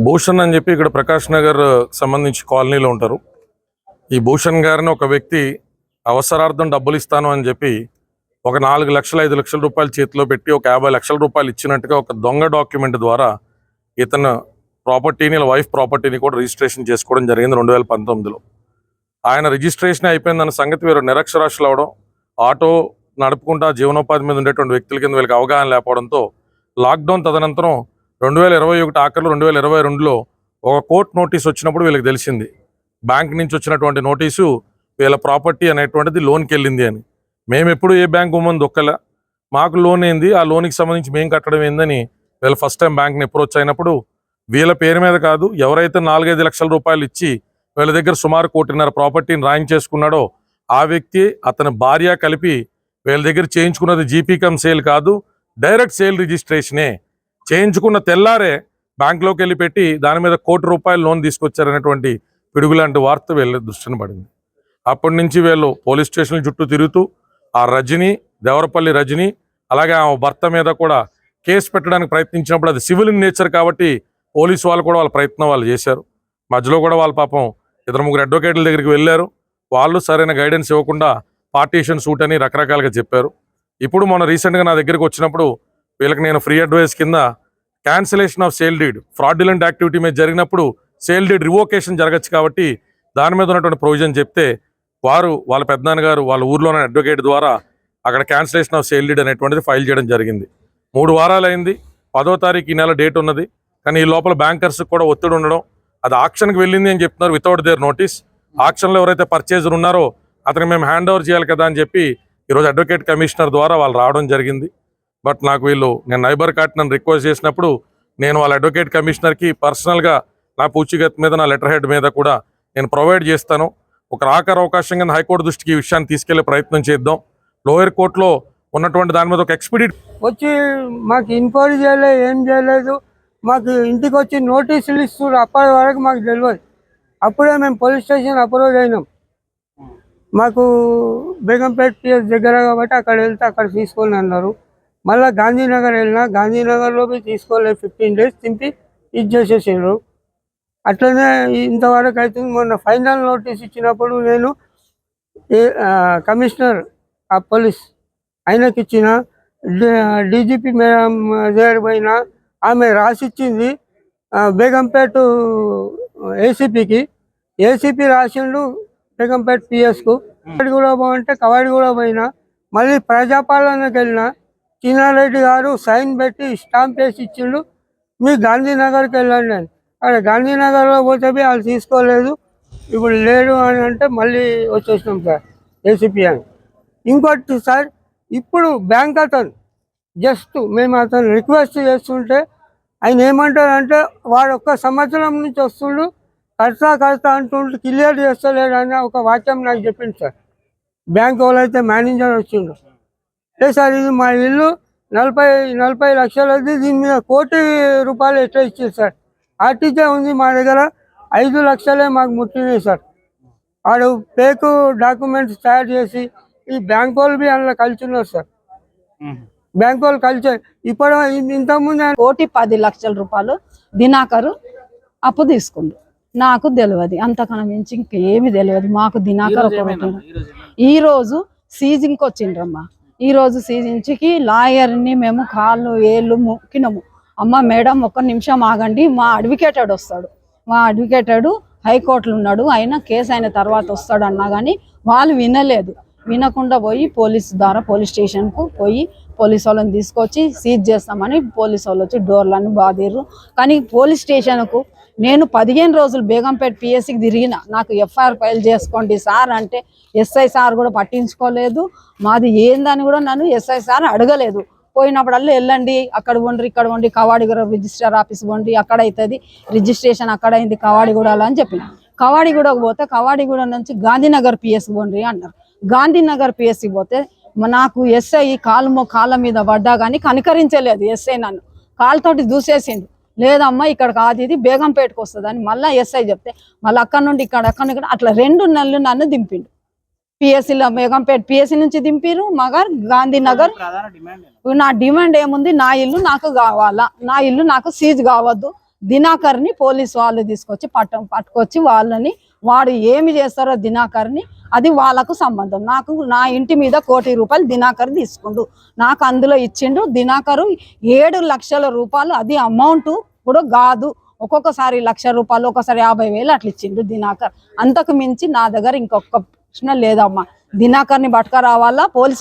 భూషణ్ అని చెప్పి ఇక్కడ ప్రకాష్ నగర్ సంబంధించి కాలనీలో ఉంటారు. ఈ భూషణ్ గారిని ఒక వ్యక్తి అవసరార్థం డబ్బులు ఇస్తాను అని చెప్పి ఒక 4 లక్షలు 5 లక్షల రూపాయలు చేతిలో పెట్టి ఒక 50 లక్షల రూపాయలు ఇచ్చినట్టుగా ఒక దొంగ డాక్యుమెంట్ ద్వారా ఇతను ప్రాపర్టీని వైఫ్ ప్రాపర్టీని కూడా రిజిస్ట్రేషన్ చేసుకోవడం జరిగింది 2019లో. ఆయన రిజిస్ట్రేషన్ అయిపోయిందన్న సంగతి వీరు నిరక్షరాస్యులు అవడం, ఆటో నడుపుకుంటా జీవనోపాధి మీద ఉండేటువంటి వ్యక్తుల కింద వీళ్ళకి అవగాహన లేకపోవడంతో లాక్డౌన్ తదనంతరం 2021 ఆఖరిలో 2022లో ఒక కోర్టు నోటీస్ వచ్చినప్పుడు వీళ్ళకి తెలిసింది బ్యాంక్ నుంచి వచ్చినటువంటి నోటీసు వీళ్ళ ప్రాపర్టీ అనేటువంటిది లోన్కి వెళ్ళింది అని. మేము ఎప్పుడు ఏ బ్యాంక్ ఉమ్మని దొక్కలే, మాకు లోన్ ఏంది, ఆ లోన్కి సంబంధించి మేము కట్టడం ఏందని వీళ్ళు ఫస్ట్ టైం బ్యాంక్ని అప్రోచ్ అయినప్పుడు వీళ్ళ పేరు మీద కాదు, ఎవరైతే 4-5 లక్షల రూపాయలు ఇచ్చి వీళ్ళ దగ్గర సుమారు 1.5 కోటి ప్రాపర్టీని రాయించేసుకున్నాడో ఆ వ్యక్తి అతని భార్య కలిపి వీళ్ళ దగ్గర చేయించుకున్నది జీపీ కమ్ సేల్ కాదు, డైరెక్ట్ సేల్ రిజిస్ట్రేషనే. చేయించుకున్న తెల్లారే బ్యాంకులోకి వెళ్ళి పెట్టి దాని మీద 1 కోటి రూపాయలు లోన్ తీసుకొచ్చారనేటువంటి పిడుగులాంటి వార్త వీళ్ళ దృష్టిని పడింది. అప్పటి నుంచి వీళ్ళు పోలీస్ స్టేషన్ల చుట్టూ తిరుగుతూ ఆ రజని, దేవరపల్లి రజని, అలాగే ఆ భర్త మీద కూడా కేసు పెట్టడానికి ప్రయత్నించినప్పుడు అది సివిల్ ఇన్ నేచర్ కాబట్టి పోలీసు వాళ్ళు కూడా వాళ్ళ ప్రయత్నం వాళ్ళు చేశారు. మధ్యలో కూడా వాళ్ళ పాపం 2-3 అడ్వకేట్ల దగ్గరికి వెళ్ళారు. వాళ్ళు సరైన గైడెన్స్ ఇవ్వకుండా పార్టీషన్ సూట్ అని రకరకాలుగా చెప్పారు. ఇప్పుడు మొన్న రీసెంట్గా నా దగ్గరికి వచ్చినప్పుడు వీళ్ళకి నేను ఫ్రీ అడ్వైస్ కింద cancellation of sale deed, fraudulent activity మీద జరిగినప్పుడు సేల్ డీడ్ రివోకేషన్ జరగచ్చు కాబట్టి దాని మీద ఉన్నటువంటి ప్రొవిజన్ చెప్తే వారు వాళ్ళ పెద్దనాన్నగారు వాళ్ళ ఊర్లోనే అడ్వకేట్ ద్వారా అక్కడ క్యాన్సిలేషన్ ఆఫ్ సేల్ డీడ్ అనేటువంటిది ఫైల్ చేయడం జరిగింది. 3 వారాలు అయింది. 10వ తారీఖు ఈ నెల డేట్ ఉన్నది. కానీ ఈ లోపల బ్యాంకర్స్ కూడా ఒత్తిడి ఉండడం, అది ఆక్షన్కి వెళ్ళింది అని చెప్తున్నారు వితౌట్ దేర్ నోటీస్. ఆక్షన్లో ఎవరైతే పర్చేజర్ ఉన్నారో అతనికి మేము హ్యాండ్ ఓవర్ చేయాలి కదా అని చెప్పి ఈరోజు అడ్వకేట్ కమిషనర్ ద్వారా వాళ్ళు రావడం జరిగింది. బట్ నాకు నేను నైబర్ కార్ట్ నన్ను రిక్వెస్ట్ చేసినప్పుడు నేను వాళ్ళ అడ్వకేట్ కమిషనర్కి పర్సనల్గా నా పూచిగత్ మీద నా లెటర్ హెడ్ మీద కూడా నేను ప్రొవైడ్ చేస్తాను. ఒక ఆఖరి అవకాశంగా హైకోర్టు దృష్టికి ఈ విషయాన్ని తీసుకెళ్లే ప్రయత్నం చేద్దాం. లోయర్ కోర్టులో ఉన్నటువంటి దాని మీద ఒక ఎక్స్పీడిట్ వచ్చి మాకు ఇన్క్వైరీ చేయలేదు, ఏం చేయలేదు. మాకు ఇంటికి వచ్చి నోటీసులు ఇస్తున్నారు. అప్పటి వరకు మాకు తెలియదు. అప్పుడే మేము పోలీస్ స్టేషన్ అప్రోచ్ అయినాం. మాకు బేగంపేట పిఎస్ దగ్గర కాబట్టి అక్కడ వెళ్తే అక్కడ తీసుకొని అన్నారు. మళ్ళీ గాంధీనగర్ వెళ్ళినా గాంధీనగర్లో పోయి తీసుకోలేదు. 15 డేస్ తింపి ఇది చేసేసారు. అట్లనే ఇంతవరకు అవుతుంది. మొన్న ఫైనల్ నోటీస్ ఇచ్చినప్పుడు నేను కమిషనర్ ఆ పోలీస్ ఆయనకి ఇచ్చిన, డీజీపీ మేడం దగ్గర పోయినా ఆమె రాసిచ్చింది బేగంపేట ఏసీపీకి. ఏసీపీ రాసిండు బేగంపేట పిఎస్కు. కవాడిగూడ పోవంటే కవాడిగూడ పోయినా. మళ్ళీ ప్రజాపాలనకి వెళ్ళిన చిన్నారెడ్డి గారు సైన్ పెట్టి స్టాంప్ వేసి ఇచ్చిండు, మీ గాంధీనగర్కి వెళ్ళండి అని. అక్కడ గాంధీనగర్లో పోతే వాళ్ళు తీసుకోలేదు, ఇప్పుడు లేడు అని అంటే మళ్ళీ వచ్చేసినాం సార్ ఏసీపీ అని. ఇంకోటి సార్, ఇప్పుడు బ్యాంక్ అతను జస్ట్ మేము అతను రిక్వెస్ట్ చేస్తుంటే ఆయన ఏమంటారంటే వాడు 1 సంవత్సరం నుంచి వస్తుండు, కడతా అంటుండు, క్లియర్ చేస్తలేడు అని ఒక వాక్యం నాకు చెప్పింది సార్. బ్యాంక్ వాళ్ళైతే మేనేజర్ వచ్చిండు. లేదు సార్, ఇది మా ఇల్లు 40 లక్షలది, దీని మీద 1 కోటి రూపాయలు ఎట్లా ఇచ్చింది సార్. ఆర్టీజే ఉంది మా దగ్గర, 5 లక్షలే మాకు ముట్టినాయి సార్. వాడు ఫేక్ డాక్యుమెంట్స్ తయారు చేసి ఈ బ్యాంక్ వాళ్ళు బి అందులో కలిసి ఉన్నారు సార్. బ్యాంక్ వాళ్ళు కలిసి ఇప్పుడు ఇంతకుముందు 1,10 లక్షల దినాకరు అప్పు తీసుకుండు. నాకు తెలియదు, అంతకన్నా మించి ఇంకేమి తెలియదు మాకు. దినాకర్ ఒక ఈ రోజు సీజింగ్కి వచ్చిండ్రమ్మా. ఈ రోజు సీజింగ్కి లాయర్ని మేము కాళ్ళు ఏళ్ళు మొక్కినాము. అమ్మ మేడం 1 నిమిషం ఆగండి, మా అడ్వకేటెడ్ వస్తాడు, మా అడ్వకేటెడ్ హైకోర్టులో ఉన్నాడు, ఆయన కేసు అయిన తర్వాత వస్తాడు అన్నా కానీ వాళ్ళు వినలేదు. వినకుండా పోయి పోలీస్ ద్వారా పోలీస్ స్టేషన్కు పోయి పోలీస్ వాళ్ళని తీసుకొచ్చి సీజ్ చేస్తామని పోలీస్ వాళ్ళు వచ్చి డోర్లను బాధిర్రు. కానీ పోలీస్ స్టేషన్కు నేను 15 రోజులు బేగంపేట పిఎస్సికి తిరిగిన. నాకు ఎఫ్ఐఆర్ ఫైల్ చేసుకోండి సార్ అంటే ఎస్ఐ సార్ కూడా పట్టించుకోలేదు. మాది ఏందని కూడా నన్ను ఎస్ఐ సార్ అడగలేదు. పోయినప్పుడల్లా వెళ్ళండి, అక్కడ ఉండి ఇక్కడ ఉండి కవాడిగూడ రిజిస్టర్ ఆఫీస్ ఉండి అక్కడ అవుతుంది రిజిస్ట్రేషన్, అక్కడ అయింది కవాడిగూడలో అని చెప్పిన. కవాడిగూడకు పోతే కవాడిగూడ నుంచి గాంధీనగర్ పిఎస్సి పోండి అన్నారు. గాంధీనగర్ పిఎస్సి పోతే నాకు ఎస్ఐ కాళ్ళ మీద పడ్డా కానీ కనికరించలేదు. ఎస్ఐ నన్ను కాళ్ళతోటి దూసేసిండు. లేదమ్మా ఇక్కడ కాదు, ఇది బేగంపేటకు వస్తుందని మళ్ళీ ఎస్ఐ చెప్తే మళ్ళీ అక్కడ నుండి ఇక్కడ అట్లా 2 నెలలు నన్ను దింపిండు. పిఎస్సిలో బేగంపేట పిఎస్సి నుంచి దింపిరు మగర్ గాంధీనగర్. నా డిమాండ్ ఏముంది, నా ఇల్లు నాకు కావాలా, నా ఇల్లు నాకు సీజ్ కావద్దు, దినాకర్ని పోలీసు వాళ్ళు తీసుకొచ్చి పట్టుకొచ్చి వాళ్ళని వాడు ఏమి చేస్తారో దినాకర్ని అది వాళ్ళకు సంబంధం. నాకు నా ఇంటి మీద ₹1 కోటి దినాకర్ తీసుకుండు. నాకు అందులో ఇచ్చిండు దినాకరు 7 లక్షల రూపాయలు. అది అమౌంట్ కూడా కాదు, ఒక్కొక్కసారి ₹1,00,000, ఒకసారి 50,000 అట్లా ఇచ్చిండు దినాకర్. అంతకు మించి నా దగ్గర ఇంకొక ప్రశ్న లేదమ్మా. దినాకర్ని పట్టుక రావాలా, పోలీసు